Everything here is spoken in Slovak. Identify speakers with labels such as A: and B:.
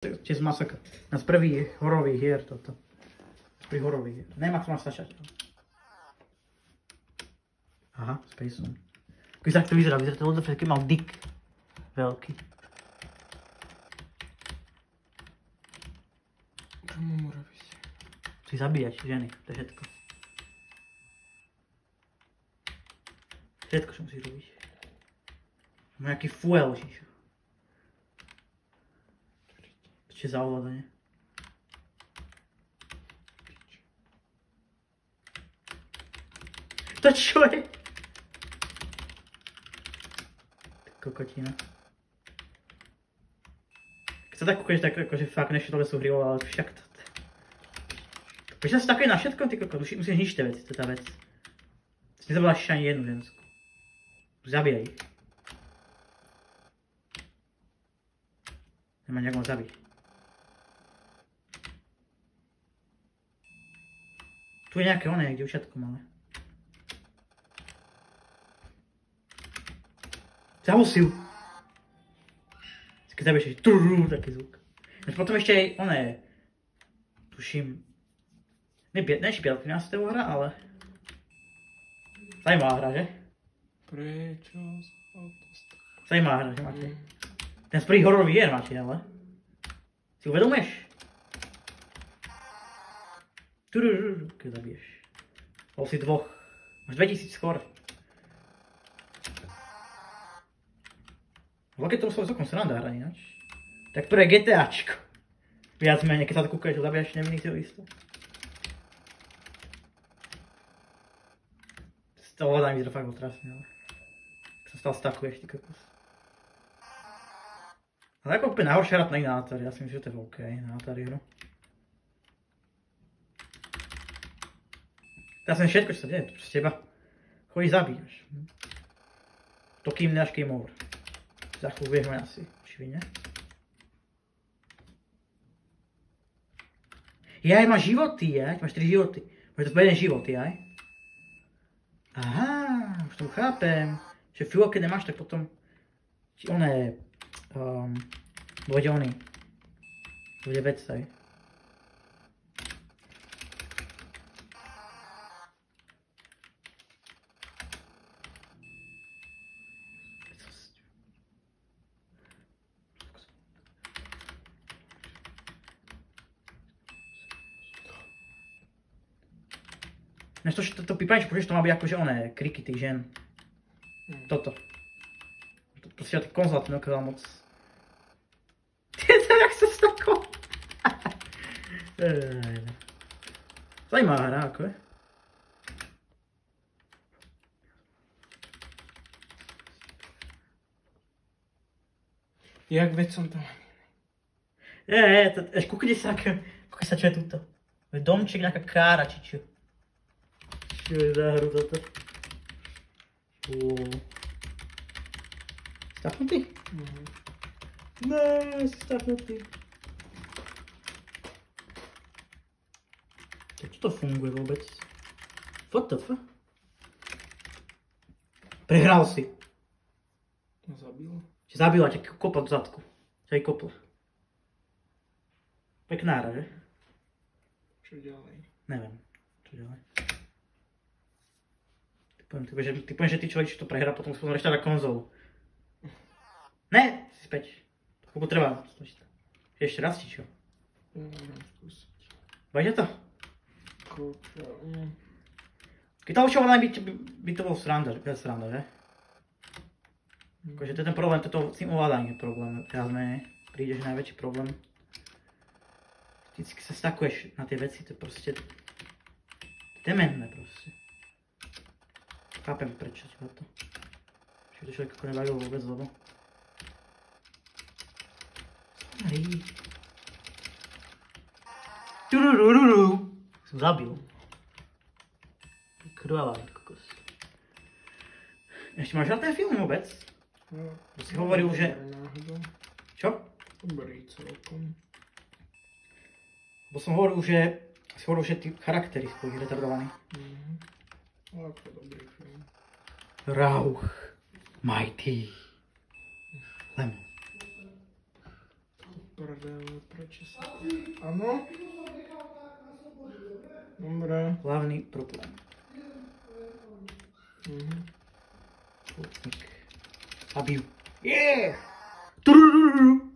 A: Čes masakr. Na z prvých horových hier toto. Z prvých horových hier. Nemá to máš stačať. Aha, Space On. Když tak to vyzerá to všetky mal dick. Veľký.
B: Čo mám urobiť?
A: Chci zabíjať ženy, to je všetko. Všetko, čo musíš robiť. Má nejaký fuel, žižu. To je za ovládanie. To čo je? Kokotina. Keď sa tak kúkneš, tak akože fakt nešlo sú hry, ale však to... Prečo sa takové na všetko, ty kokot? Musíš ničiť tie veci, to je tá vec. Si nezaboláš ani jednu žensku. Zabíjaj ich. Nemá nejak moc zabiť. Tu je nejaké oné, dievčatko malé. Zavol si ju. Keď zabiješ, taký zvuk. Potom ešte aj oné, tuším, neši 15. hra, ale zajímavá hra, že?
B: Prečo sa to stalo?
A: Zajímavá hra, že máte? Ten z prvých hororových hier máte, ale si uvedomuješ? Keď zabiješ. Bol si dvoch. Máš 2000 skôr. Keď to celkom sranda hra ináč. Tak to je GTAčko. Viac menej, keď sa to kúkaš, zabíjaš nevinných civilistov. To ovládanie vyzerá fakt otrasne, ale... Keď sa stále stakuješ, ty kokos. Ale ako úplne najhoršia hra na Atari, ja si myslím, že to je OK na Atari hru. Teraz som všetko, čo sa deje, to z teba. Chodíš, zabíjaš. To kým nedáš game over. Za chvíľu vieme asi, či vy ne? Jaj, máš životy, jaj? Máš 3 životy. Máš to jeden život, jaj? Aha, už to chápem. Že chvíľu, keď nemáš, tak potom... Či oné... Bude oný. Bude vec, jaj? Než to pípanič, protože to má být jakože oné, kriky těch žen. Toto. To si já tak konzolát neukázal moc. Jak se stakol? Zajímavá hra, jako je.
B: Jak veď som tam?
A: Kukni sa, čo je tuto. Domček, nejaká kára, či čo. Čo je za hru toto? Stafnutý? Ne, si stafnutý. Čo to funguje vôbec? WTF? Prehral si.
B: Zabilo?
A: Zabila, ťa kopla do zadku. Ťa aj kopla. Pekná hra, že?
B: Čo ďalej?
A: Neviem, čo ďalej. Ty poviem, že ty človek, čo to prehra, potom si potom reštávať konzolu. Ne, si späť. Koľko trvá? Ešte raz, či čo?
B: Môžem skúsiť.
A: Bajde to?
B: Kúča,
A: Keď to určite by to bol sranda, že? Akože to je ten problém, toto s tým ovládaním je problém. Teraz menej príde, že najväčší problém. Vždycky sa stakuješ na tie veci, to je proste... dementné proste. Chápem prečo teba to. Že to človek ako nebavilo vôbec, lebo... Hej. Tururururu. Som zabil. Krvavá, kokos. Ešte máš rád ten film vôbec?
B: No.
A: To si hovoril, že... Čo?
B: Dobrý celkom.
A: Bo som hovoril, že... Si hovoril, že tí charaktery sú retardovaní.
B: Ako dobrý film.
A: Rauch. Mighty. Lemon.
B: prdele, proč se... Ano? Dobré.
A: Hlavný problém. Poutník. Zabiju. Yeah! Trrrrrrr.